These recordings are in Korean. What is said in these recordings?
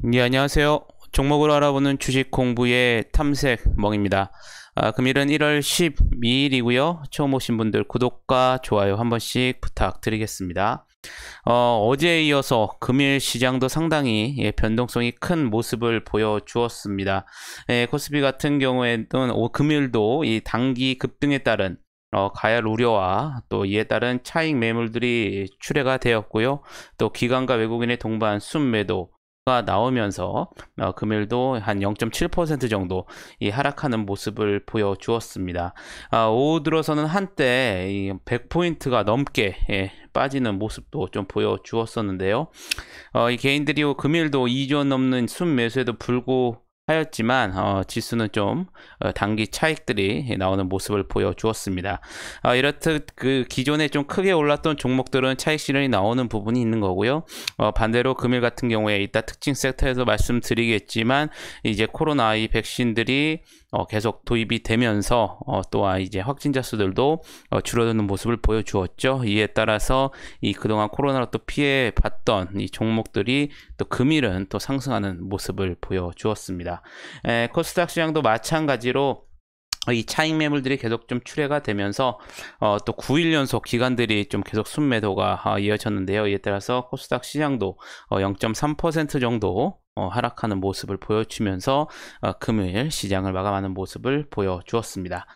네, 안녕하세요. 종목을 알아보는 주식 공부의 탐색멍입니다. 금일은 1월 12일이고요. 처음 오신 분들 구독과 좋아요 한 번씩 부탁드리겠습니다. 어제에 이어서 금일 시장도 상당히 변동성이 큰 모습을 보여주었습니다. 코스피 같은 경우에는 금일도 이 단기 급등에 따른 가열 우려와 또 이에 따른 차익 매물들이 출회가 되었고요. 또 기관과 외국인의 동반 순매도 가 나오면서 금일도 한 0.7% 정도 이 하락하는 모습을 보여주었습니다. 오후 들어서는 한때 100포인트가 넘게 빠지는 모습도 좀 보여주었었는데요. 이 개인들이 금일도 2조 원 넘는 순매수에도 불구하였지만 지수는 좀 단기 차익들이 나오는 모습을 보여주었습니다. 이렇듯 그 기존에 좀 크게 올랐던 종목들은 차익 실현이 나오는 부분이 있는 거고요. 반대로 금일 같은 경우에 이따 특징 섹터에서 말씀드리겠지만 이제 코로나 이 백신들이 계속 도입이 되면서 또한 이제 확진자 수들도 줄어드는 모습을 보여주었죠. 이에 따라서 이 그동안 코로나로 또 피해 봤던 이 종목들이 또 금일은 또 상승하는 모습을 보여주었습니다. 코스닥 시장도 마찬가지로 이 차익 매물들이 계속 좀 출회가 되면서 또 9일 연속 기관들이 좀 계속 순매도가 이어졌는데요. 이에 따라서 코스닥 시장도 0.3% 정도 하락하는 모습을 보여주면서 금일 시장을 마감하는 모습을 보여주었습니다.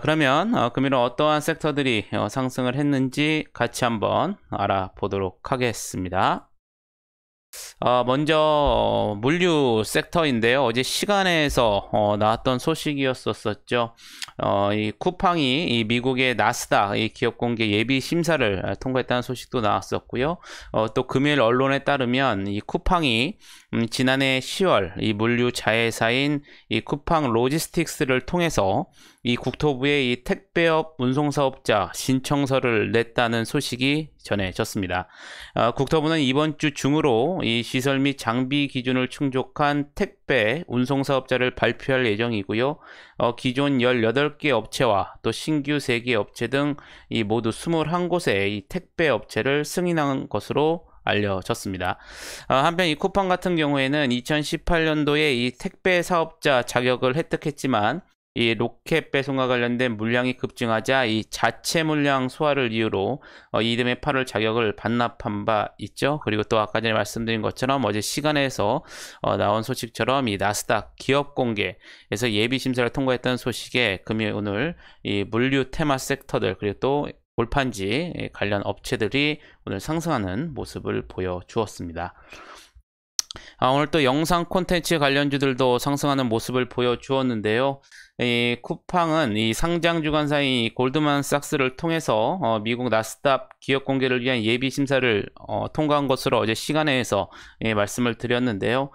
그러면 금일은 어떠한 섹터들이 상승을 했는지 같이 한번 알아보도록 하겠습니다. 먼저 물류 섹터인데요. 어제 시간에서 나왔던 소식이었었죠. 이 쿠팡이 이 미국의 나스닥 이 기업 공개 예비 심사를 통과했다는 소식도 나왔었고요. 또 금일 언론에 따르면 이 쿠팡이 지난해 10월 이 물류 자회사인 이 쿠팡 로지스틱스를 통해서 이 국토부에 이 택배업 운송사업자 신청서를 냈다는 소식이 전해졌습니다. 국토부는 이번 주 중으로 이 시설 및 장비 기준을 충족한 택배 운송사업자를 발표할 예정이고요. 기존 18개 업체와 또 신규 3개 업체 등 이 모두 21곳의 이 택배 업체를 승인한 것으로 알려졌습니다. 한편 이 쿠팡 같은 경우에는 2018년도에 이 택배 사업자 자격을 획득했지만 이 로켓 배송과 관련된 물량이 급증하자 이 자체 물량 소화를 이유로 이듬해 8월 자격을 반납한 바 있죠. 그리고 또 아까 전에 말씀드린 것처럼 어제 시간에서 나온 소식처럼 이 나스닥 기업 공개에서 예비 심사를 통과했다는 소식에 금일 오늘 이 물류 테마 섹터들 그리고 또 골판지 관련 업체들이 오늘 상승하는 모습을 보여주었습니다. 오늘 또 영상 콘텐츠 관련주들도 상승하는 모습을 보여주었는데요. 이 쿠팡은 이 상장 주관사인 골드만삭스를 통해서 미국 나스닥 기업 공개를 위한 예비 심사를 통과한 것으로 어제 시간에서 말씀을 드렸는데요.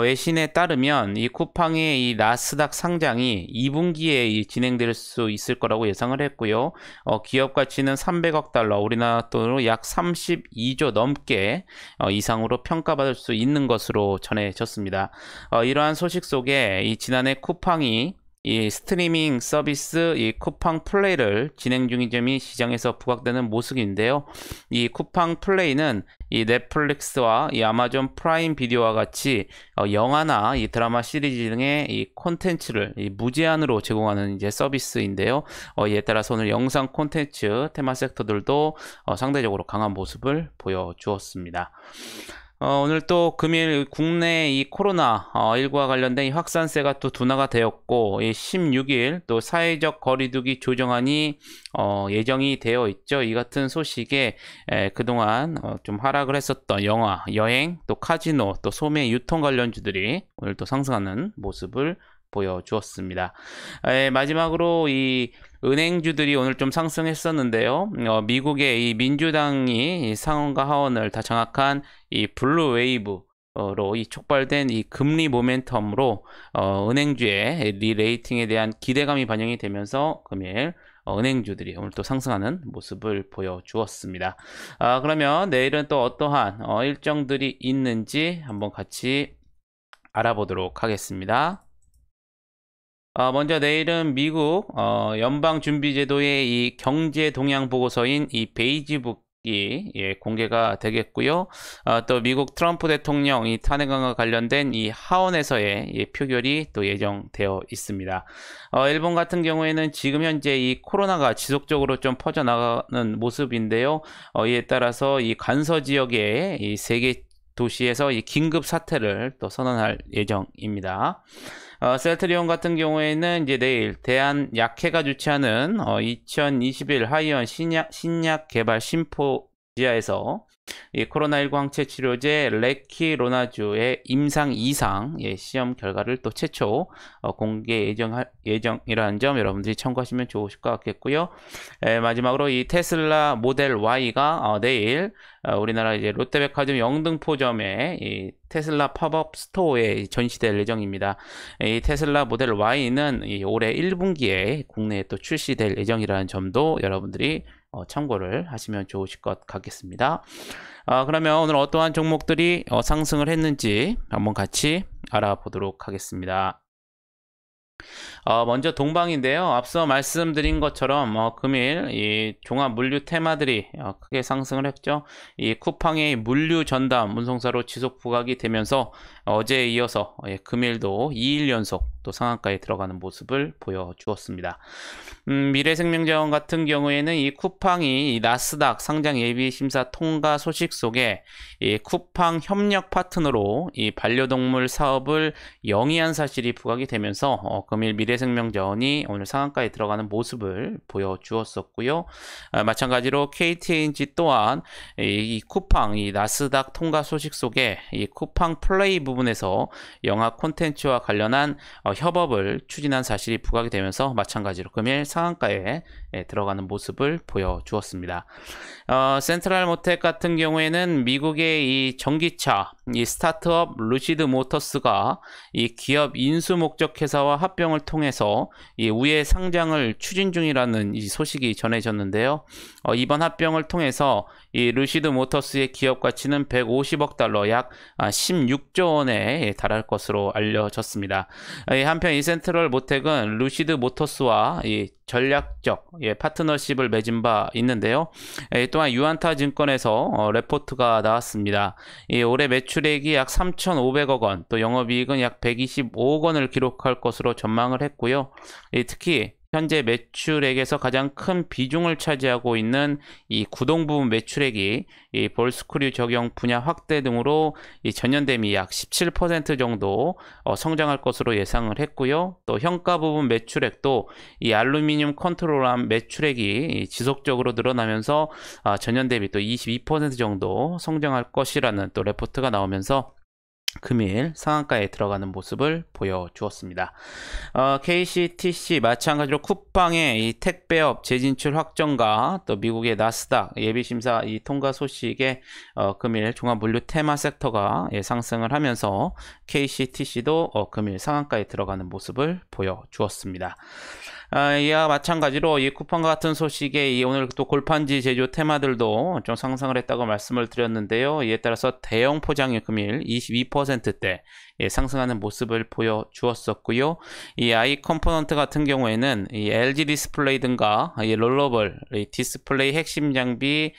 외신에 따르면 이 쿠팡의 이 나스닥 상장이 2분기에 진행될 수 있을 거라고 예상을 했고요. 기업 가치는 300억 달러, 우리나라 돈으로 약 32조 넘게 이상으로 평가받을 수 있는 것으로 전해졌습니다. 이러한 소식 속에 이 지난해 쿠팡이 이 스트리밍 서비스 이 쿠팡 플레이를 진행 중인 점이 시장에서 부각되는 모습인데요. 이 쿠팡 플레이는 이 넷플릭스와 이 아마존 프라임 비디오와 같이 영화나 이 드라마 시리즈 등의 이 콘텐츠를 이 무제한으로 제공하는 이제 서비스인데요. 이에 따라서 오늘 영상 콘텐츠 테마 섹터들도 상대적으로 강한 모습을 보여주었습니다. 오늘 또 금일 국내 이 코로나19와 관련된 이 확산세가 또 둔화가 되었고, 이 16일 또 사회적 거리두기 조정안이 예정이 되어 있죠. 이 같은 소식에 그동안 좀 하락을 했었던 영화, 여행, 또 카지노, 또 소매 유통 관련주들이 오늘 또 상승하는 모습을 보여주었습니다. 마지막으로 이 은행주들이 오늘 좀 상승했었는데요. 미국의 이 민주당이 상원과 하원을 다 장악한 이 블루 웨이브로 이 촉발된 이 금리 모멘텀으로 은행주의 리레이팅에 대한 기대감이 반영이 되면서 금일 은행주들이 오늘 또 상승하는 모습을 보여주었습니다. 그러면 내일은 또 어떠한 일정들이 있는지 한번 같이 알아보도록 하겠습니다. 먼저 내일은 미국 연방준비제도의 이 경제 동향 보고서인 이 베이지 북이 소식이 공개가 되겠고요. 또 미국 트럼프 대통령 이 탄핵안과 관련된 이 하원에서의 표결이 또 예정되어 있습니다. 일본 같은 경우에는 지금 현재 이 코로나가 지속적으로 좀 퍼져나가는 모습인데요. 이에 따라서 이 간서 지역의 이 3개 도시에서 이 긴급 사태를 또 선언할 예정입니다. 셀트리온 같은 경우에는 이제 내일 대한약회가 주최하는 2021 하이언 신약 개발 심포지아에서 이 코로나19 항체 치료제 레키로나주의 임상 2상 시험 결과를 또 최초 공개 예정이라는 점 여러분들이 참고하시면 좋으실 것 같겠고요. 마지막으로 이 테슬라 모델 Y가 내일 우리나라 이제 롯데백화점 영등포점에 이 테슬라 팝업 스토어에 전시될 예정입니다. 이 테슬라 모델 Y는 이 올해 1분기에 국내에 또 출시될 예정이라는 점도 여러분들이 참고를 하시면 좋으실 것 같겠습니다. 그러면 오늘 어떠한 종목들이 상승을 했는지 한번 같이 알아보도록 하겠습니다. 먼저 동방인데요. 앞서 말씀드린 것처럼 금일 이 종합 물류 테마들이 크게 상승을 했죠. 이 쿠팡의 물류 전담 운송사로 지속 부각이 되면서 어제에 이어서 금일도 2일 연속 또 상한가에 들어가는 모습을 보여주었습니다. 미래생명자원 같은 경우에는 이 쿠팡이 이 나스닥 상장 예비 심사 통과 소식 속에 이 쿠팡 협력 파트너로 이 반려동물 사업을 영위한 사실이 부각이 되면서 금일 미래생명자원이 오늘 상한가에 들어가는 모습을 보여주었었고요. 마찬가지로 KTNG 또한 이 쿠팡 이 나스닥 통과 소식 속에 이 쿠팡 플레이 부분에서 영화 콘텐츠와 관련한 협업을 추진한 사실이 부각이 되면서 마찬가지로 금일 상한가에 들어가는 모습을 보여주었습니다. 센트럴모텍 같은 경우에는 미국의 이 전기차 이 스타트업 루시드 모터스가 이 기업 인수 목적 회사와 합병을 통해서 이 우회 상장을 추진 중이라는 이 소식이 전해졌는데요. 이번 합병을 통해서 이 루시드 모터스의 기업 가치는 150억 달러 약 16조 원에 달할 것으로 알려졌습니다. 한편 이 센트럴 모텍은 루시드 모터스와 이 전략적 파트너십을 맺은 바 있는데요. 또한 유안타 증권에서 레포트가 나왔습니다. 올해 매출액이 약 3,500억 원, 또 영업이익은 약 125억 원을 기록할 것으로 전망을 했고요. 특히 현재 매출액에서 가장 큰 비중을 차지하고 있는 이 구동 부분 매출액이 이 볼스크류 적용 분야 확대 등으로 이 전년 대비 약 17% 정도 성장할 것으로 예상을 했고요. 또 현가 부분 매출액도 이 알루미늄 컨트롤함 매출액이 지속적으로 늘어나면서 전년 대비 또 22% 정도 성장할 것이라는 또 레포트가 나오면서 금일 상한가에 들어가는 모습을 보여주었습니다. KCTC 마찬가지로 쿠팡의 이 택배업 재진출 확정과 또 미국의 나스닥 예비심사 이 통과 소식에 금일 종합물류 테마 섹터가 상승을 하면서 KCTC도 금일 상한가에 들어가는 모습을 보여주었습니다. 이와 마찬가지로 이 쿠팡과 같은 소식에 이 오늘 또 골판지 제조 테마들도 좀 상승을 했다고 말씀을 드렸는데요. 이에 따라서 대형 포장이 금일 22%대 상승하는 모습을 보여주었었고요. 이 아이 컴포넌트 같은 경우에는 이 LG 디스플레이 등과 이 롤러블 이 디스플레이 핵심 장비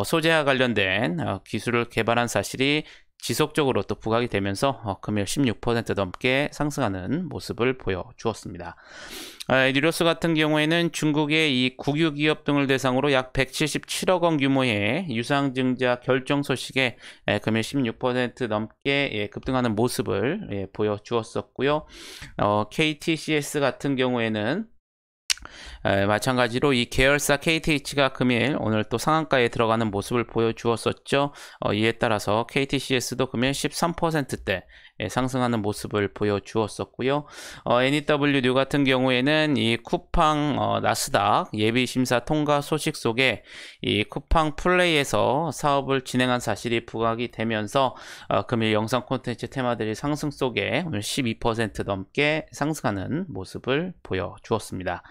소재와 관련된 기술을 개발한 사실이 지속적으로 또 부각이 되면서 금일 16% 넘게 상승하는 모습을 보여주었습니다. 뉴로스 같은 경우에는 중국의 이 국유 기업 등을 대상으로 약 177억 원 규모의 유상증자 결정 소식에 금일 16% 넘게 급등하는 모습을 보여주었었고요. KTCS 같은 경우에는 마찬가지로 이 계열사 KTH가 금일 오늘 또 상한가에 들어가는 모습을 보여주었었죠. 이에 따라서 KTCS도 금일 13%대 상승하는 모습을 보여주었었고요. NEW 뉴 같은 경우에는 이 쿠팡 나스닥 예비심사 통과 소식 속에 이 쿠팡 플레이에서 사업을 진행한 사실이 부각이 되면서 금일 영상 콘텐츠 테마들이 상승 속에 오늘 12% 넘게 상승하는 모습을 보여주었습니다.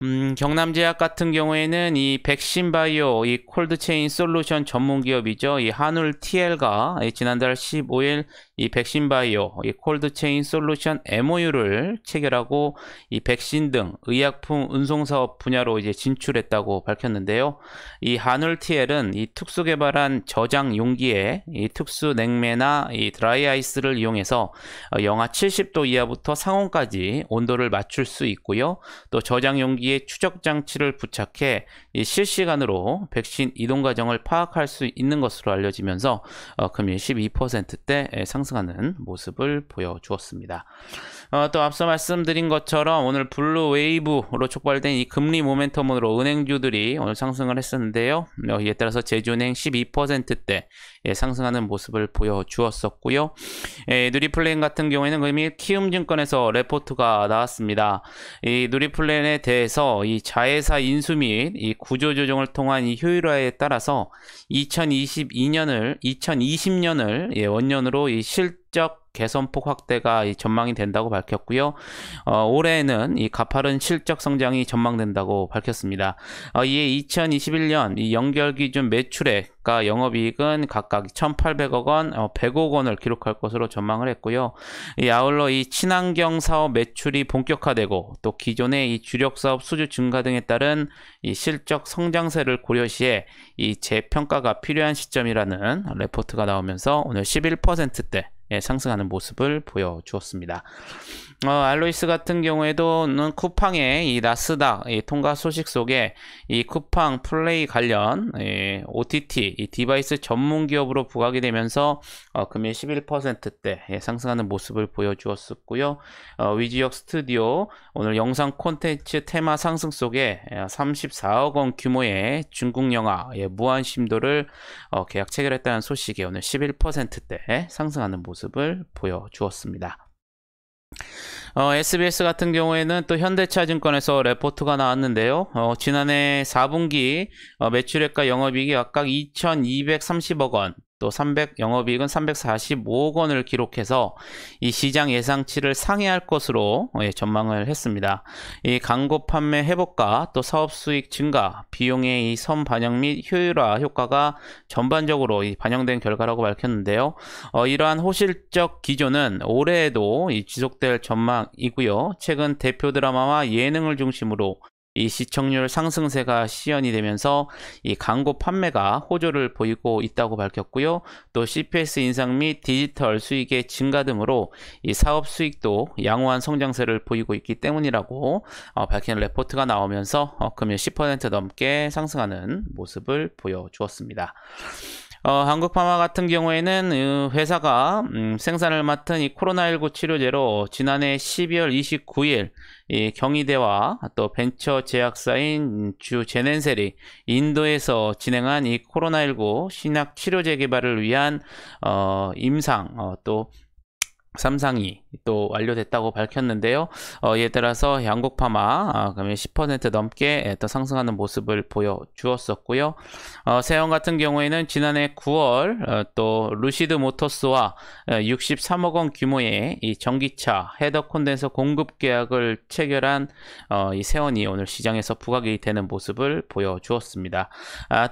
경남제약 같은 경우에는 이 백신바이오, 이 콜드체인 솔루션 전문 기업이죠. 이 한울 TL가 지난달 15일 이 백신바이오, 이 콜드체인 솔루션 MOU를 체결하고 이 백신 등 의약품 운송사업 분야로 이제 진출했다고 밝혔는데요. 이 한울 TL은 이 특수 개발한 저장 용기에 이 특수 냉매나 이 드라이 아이스를 이용해서 영하 70도 이하부터 상온까지 온도를 맞출 수 있고요. 또 저장 용기 추적 장치를 부착해 실시간으로 백신 이동 과정을 파악할 수 있는 것으로 알려지면서 금일 12%대 상승하는 모습을 보여주었습니다. 또 앞서 말씀드린 것처럼 오늘 블루 웨이브로 촉발된 이 금리 모멘텀으로 은행주들이 오늘 상승을 했었는데요. 이에 따라서 제주은행 12%대 상승하는 모습을 보여주었었고요. 누리플랜 같은 경우에는 금일 키움증권에서 레포트가 나왔습니다. 이 누리플랜에 대해서 이 자회사 인수 및 이 구조조정을 통한 이 효율화에 따라서 2020년을 원년으로 이 실적 개선폭 확대가 전망이 된다고 밝혔고요. 올해에는 이 가파른 실적 성장이 전망된다고 밝혔습니다. 이에 2021년 이 연결 기준 매출액과 영업이익은 각각 1,800억 원, 100억 원을 기록할 것으로 전망을 했고요. 아울러 이 친환경 사업 매출이 본격화되고 또 기존의 이 주력 사업 수주 증가 등에 따른 이 실적 성장세를 고려시해 이 재평가가 필요한 시점이라는 레포트가 나오면서 오늘 11%대 상승하는 모습을 보여주었습니다. 알로이스 같은 경우에도는 쿠팡의 이 나스닥 통과 소식 속에 이 쿠팡 플레이 관련 OTT 이 디바이스 전문 기업으로 부각이 되면서 금일 11%대 상승하는 모습을 보여주었었고요. 위지역 스튜디오 오늘 영상 콘텐츠 테마 상승 속에 34억 원 규모의 중국 영화 무한심도를 계약 체결했다는 소식에 오늘 11%대 상승하는 모습을 보여주었습니다. SBS 같은 경우에는 또 현대차증권에서 레포트가 나왔는데요. 지난해 4분기 매출액과 영업이익이 각각 2,230억 원, 또 영업이익은 345억 원을 기록해서 이 시장 예상치를 상회할 것으로 전망을 했습니다. 이 광고 판매 회복과 또 사업 수익 증가, 비용의 이 선반영 및 효율화 효과가 전반적으로 반영된 결과라고 밝혔는데요. 이러한 호실적 기조는 올해에도 지속될 전망이고요. 최근 대표 드라마와 예능을 중심으로 이 시청률 상승세가 시연이 되면서 이 광고 판매가 호조를 보이고 있다고 밝혔고요. 또 CPS 인상 및 디지털 수익의 증가 등으로 이 사업 수익도 양호한 성장세를 보이고 있기 때문이라고 밝힌 레포트가 나오면서 금일 10% 넘게 상승하는 모습을 보여주었습니다. 한국파마 같은 경우에는 회사가 생산을 맡은 이 코로나19 치료제로 지난해 12월 29일 이 경희대와 또 벤처 제약사인 주 제넨셀이 인도에서 진행한 이 코로나19 신약 치료제 개발을 위한 임상 또 3상이 또 완료됐다고 밝혔는데요. 이에 따라서 한국파마 그러면 10% 넘게 또 상승하는 모습을 보여주었었고요. 세영 같은 경우에는 지난해 9월 또 루시드 모터스와 63억 원 규모의 이 전기차 헤더 콘덴서 공급 계약을 체결한 이 세원이 오늘 시장에서 부각이 되는 모습을 보여주었습니다.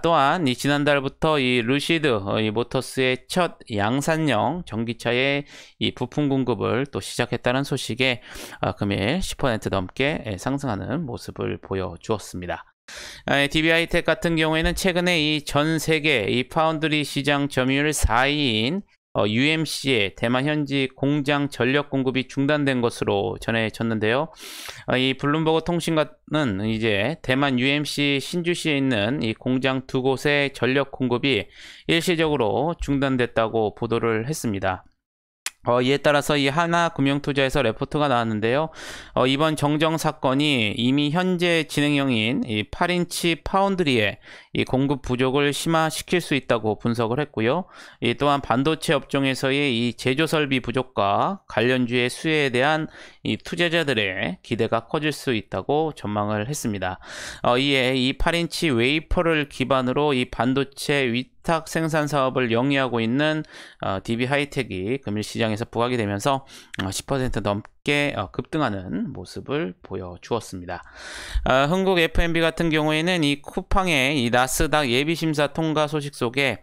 또한 이 지난달부터 이 루시드 이 모터스의 첫 양산형 전기차의 이 부품 공급을 또 시작했다는 소식에 금일 10% 넘게 상승하는 모습을 보여주었습니다. DB하이텍 같은 경우에는 최근에 이 전 세계 이 파운드리 시장 점유율 4위인 UMC의 대만 현지 공장 전력 공급이 중단된 것으로 전해졌는데요. 이 블룸버그 통신과는 이제 대만 UMC 신주시에 있는 이 공장 두 곳의 전력 공급이 일시적으로 중단됐다고 보도를 했습니다. 이에 따라서 이 하나금융투자에서 레포트가 나왔는데요. 이번 정정 사건이 이미 현재 진행형인 이 8인치 파운드리의 이 공급 부족을 심화시킬 수 있다고 분석을 했고요. 또한 반도체 업종에서의 이 제조 설비 부족과 관련주의 수혜에 대한 이 투자자들의 기대가 커질 수 있다고 전망을 했습니다. 이에 이 8인치 웨이퍼를 기반으로 이 반도체 위탁 생산 사업을 영위하고 있는 DB 하이텍이 금일 시장에서 부각이 되면서 10% 넘게 급등하는 모습을 보여주었습니다. 흥국 F&B 같은 경우에는 이 쿠팡의 이 나스닥 예비심사 통과 소식 속에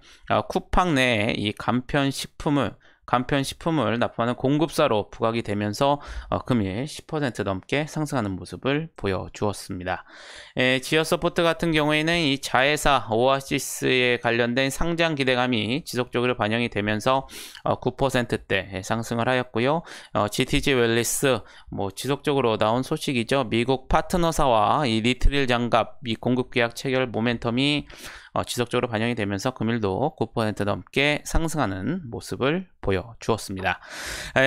쿠팡 내에 이 간편식품을 납품하는 공급사로 부각이 되면서 금일 10% 넘게 상승하는 모습을 보여주었습니다. 지어서포트 같은 경우에는 이 자회사 오아시스에 관련된 상장 기대감이 지속적으로 반영이 되면서 9%대 상승을 하였고요. GTG 웰리스 지속적으로 나온 소식이죠. 미국 파트너사와 이 리트릴 장갑 이 공급 계약 체결 모멘텀이 지속적으로 반영이 되면서 금일도 9% 넘게 상승하는 모습을 보여주었습니다.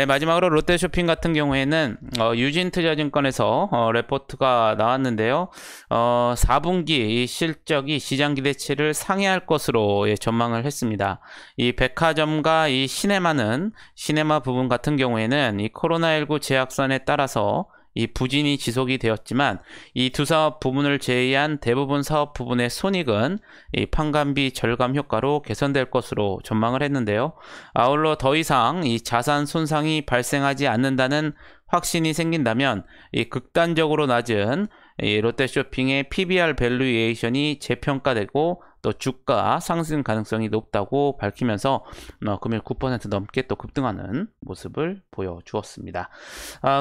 마지막으로 롯데쇼핑 같은 경우에는 유진투자증권에서 레포트가 나왔는데요. 4분기 실적이 시장 기대치를 상회할 것으로 전망을 했습니다. 이 백화점과 이 시네마 부분 같은 경우에는 이 코로나19 재확산에 따라서 이 부진이 지속이 되었지만 이 두 사업 부분을 제외한 대부분 사업 부분의 손익은 이 판관비 절감 효과로 개선될 것으로 전망을 했는데요. 아울러 더 이상 이 자산 손상이 발생하지 않는다는 확신이 생긴다면 이 극단적으로 낮은 이 롯데쇼핑의 PBR 밸류에이션이 재평가되고 또 주가 상승 가능성이 높다고 밝히면서 금일 9% 넘게 또 급등하는 모습을 보여주었습니다.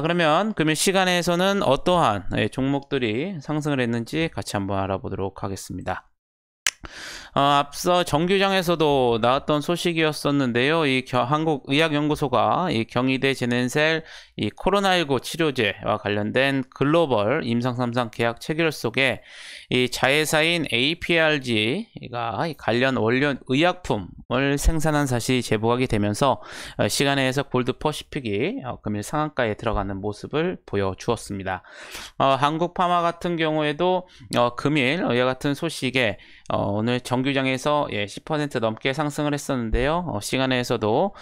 그러면 금일 시간에서는 어떠한 종목들이 상승을 했는지 같이 한번 알아보도록 하겠습니다. 앞서 정규장에서도 나왔던 소식이었었는데요. 이 한국의학연구소가 이 경희대 제넨셀 이 코로나19 치료제와 관련된 글로벌 임상3상 계약 체결 속에 이 자회사인 APRG가 관련 원료 의약품을 생산한 사실이 제보가 되면서 시간에서 골드퍼시픽이 금일 상한가에 들어가는 모습을 보여주었습니다. 한국파마 같은 경우에도 금일 이와 같은 소식에 오늘 정규장에서 10% 넘게 상승을 했었는데요. 시간에서도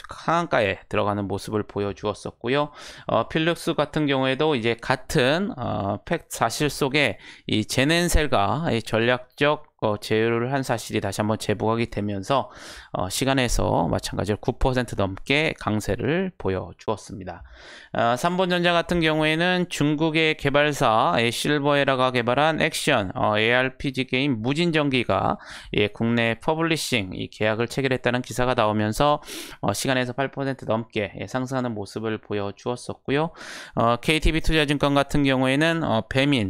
상한가에 들어가는 모습을 보여주었었고요. 필룩스 같은 경우에도 이제 같은 팩트 사실 속에 이 제넨셀과 전략적 제휴를 한 사실이 다시 한번 재부각이 되면서 시간에서 마찬가지로 9% 넘게 강세를 보여주었습니다. 삼본전자 같은 경우에는 중국의 개발사 실버에라가 개발한 액션 ARPG 게임 무진전기가 국내 퍼블리싱 이 계약을 체결했다는 기사가 나오면서 시간에서 8% 넘게 상승하는 모습을 보여주었었고요. KTB 투자증권 같은 경우에는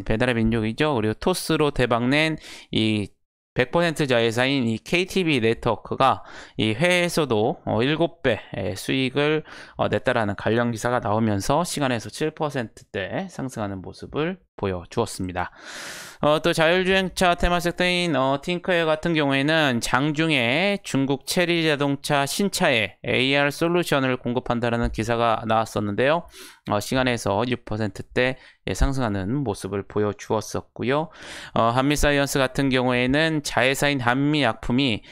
배달의 민족이죠. 그리고 토스로 대박낸 이 100% 자회사인 이 KTB 네트워크가 이 해외에서도 7배 수익을 냈다라는 관련 기사가 나오면서 시간에서 7%대 상승하는 모습을 보여주었습니다. 또 자율주행차 테마 섹터인 틴커웨어 같은 경우에는 장중에 중국 체리 자동차 신차에 AR 솔루션을 공급한다라는 기사가 나왔었는데요. 시간에서 6%대 상승하는 모습을 보여주었었고요. 한미사이언스 같은 경우에는 자회사인 한미약품이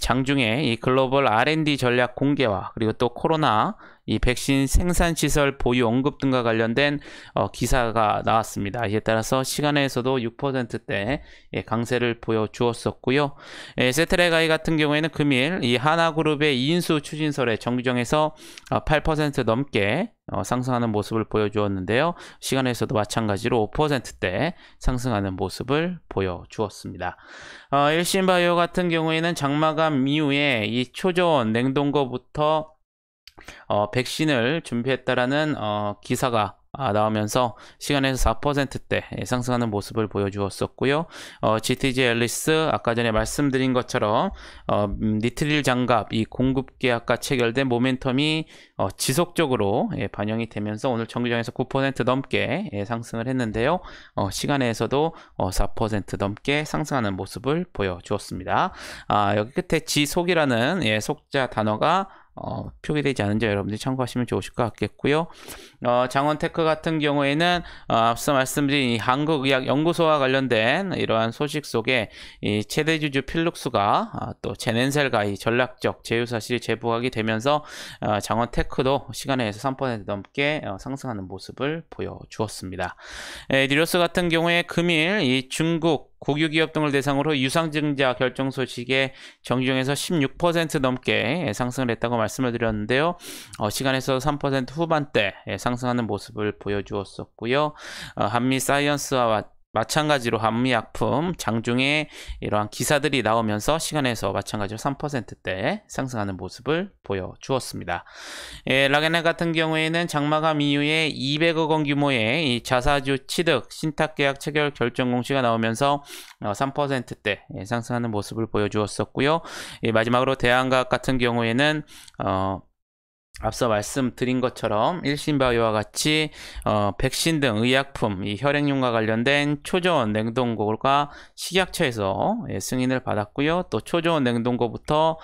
장중에 이 글로벌 R&D 전략 공개와 그리고 또 코로나 이 백신 생산 시설 보유 언급 등과 관련된 기사가 나왔습니다. 이에 따라서 시간에서도 6%대 강세를 보여주었었고요. 세트레가이 같은 경우에는 금일 이 하나그룹의 이인수 추진설에 정규정에서 8% 넘게 상승하는 모습을 보여주었는데요. 시간에서도 마찬가지로 5%대 상승하는 모습을 보여주었습니다. 일신바이오 같은 경우에는 장마감 이후에 이 초저온 냉동고부터 백신을 준비했다라는 기사가 나오면서 시간에서 4%대 상승하는 모습을 보여주었었고요. GTG 앨리스 아까 전에 말씀드린 것처럼 니트릴 장갑 이 공급 계약과 체결된 모멘텀이 지속적으로 반영이 되면서 오늘 정규장에서 9% 넘게 상승을 했는데요. 시간에서도 4% 넘게 상승하는 모습을 보여주었습니다. 여기 끝에 지속이라는 속자 단어가 표기되지 않은지 여러분들이 참고하시면 좋으실 것 같겠고요. 장원테크 같은 경우에는 앞서 말씀드린 이 한국의학연구소와 관련된 이러한 소식 속에 이 최대주주 필룩스가 또 제넨셀과 이 전략적 제휴 사실이 제보하게 되면서 장원테크도 시간에 의해서 3% 넘게 상승하는 모습을 보여주었습니다. 뉴로스 같은 경우에 금일 이 중국 국유기업 등을 대상으로 유상증자 결정 소식에 정주행에서 16% 넘게 상승을 했다고 말씀을 드렸는데요. 시간에서 3% 후반대 상승하는 모습을 보여주었었고요. 한미 사이언스와 마찬가지로 한미약품 장중에 이러한 기사들이 나오면서 시간에서 마찬가지로 3%대 상승하는 모습을 보여주었습니다. 락앤락 같은 경우에는 장마감 이후에 200억 원 규모의 이 자사주 취득 신탁계약 체결 결정 공시가 나오면서 3%대 상승하는 모습을 보여주었었고요. 마지막으로 대한과학 같은 경우에는 앞서 말씀드린 것처럼 일신바이오와 같이 백신 등 의약품, 이 혈액용과 관련된 초저온 냉동고가 식약처에서 승인을 받았고요. 또 초저온 냉동고부터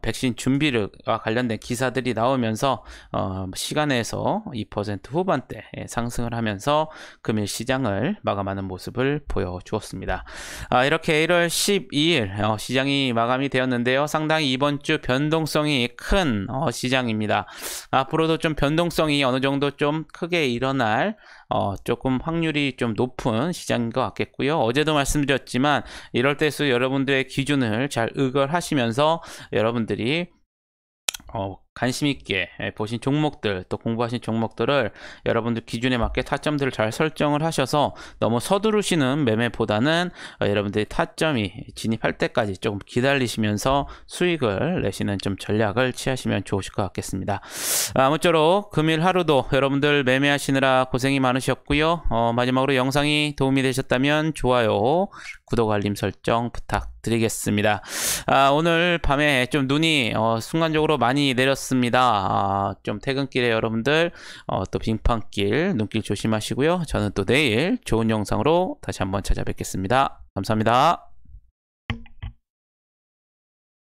백신 준비와 관련된 기사들이 나오면서 시간에서 2% 후반대 상승을 하면서 금일 시장을 마감하는 모습을 보여주었습니다. 이렇게 1월 12일 시장이 마감이 되었는데요. 상당히 이번 주 변동성이 큰 시장입니다. 앞으로도 좀 변동성이 어느 정도 좀 크게 일어날 조금 확률이 좀 높은 시장인 것 같겠고요. 어제도 말씀드렸지만 이럴 때일수록 여러분들의 기준을 잘 의결하시면서 여러분들이 관심 있게 보신 종목들 또 공부하신 종목들을 여러분들 기준에 맞게 타점들을 잘 설정을 하셔서 너무 서두르시는 매매보다는 여러분들이 타점이 진입할 때까지 조금 기다리시면서 수익을 내시는 좀 전략을 취하시면 좋으실 것 같겠습니다. 아무쪼록 금일 하루도 여러분들 매매하시느라 고생이 많으셨고요. 마지막으로 영상이 도움이 되셨다면 좋아요, 구독, 알림 설정 부탁드리겠습니다. 오늘 밤에 좀 눈이 순간적으로 많이 내렸습니다. 좀 퇴근길에 여러분들 또 빙판길 눈길 조심하시고요. 저는 또 내일 좋은 영상으로 다시 한번 찾아뵙겠습니다. 감사합니다.